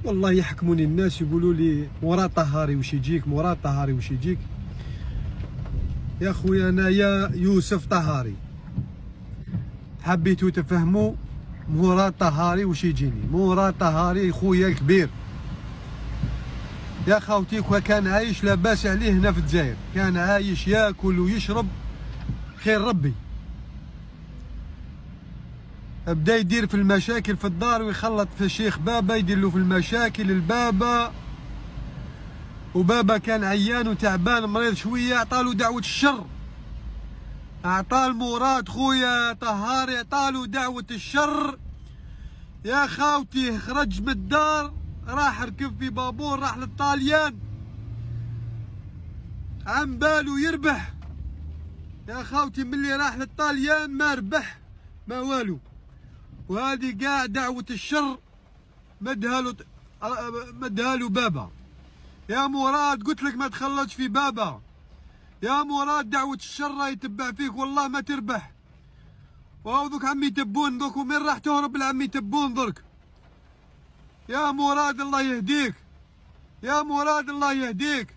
والله يحكموني الناس يقولوا لي مراد طهاري واش يجيك، مراد طهاري واش يجيك. يا خويا انايا يوسف طهاري، حبيتو تفهموا مراد طهاري واش يجيني. مراد طهاري خويا الكبير يا خاوتي، وكان عايش لاباس عليه هنا في الجزائر، كان عايش ياكل ويشرب خير ربي. بدا يدير في المشاكل في الدار ويخلط في الشيخ بابا، يدير له في المشاكل البابا، وبابا كان عيان وتعبان مريض شويه، عطالو دعوه الشر، عطا المراد خويا طهاري عطالو دعوه الشر يا خاوتي. خرج من الدار راح ركب في بابور راح للطاليان، عم بالو يربح يا خاوتي، ملي راح للطاليان ما ربح ما والو. وهذه قاع دعوة الشر مدهالو بابا. يا مراد قلت لك ما تخلطش في بابا، يا مراد دعوة الشر يتبع فيك والله ما تربح. وهو ذوك عم يتبون ذوك، ومين راح تهرب العم يتبون ذرك. يا مراد الله يهديك، يا مراد الله يهديك.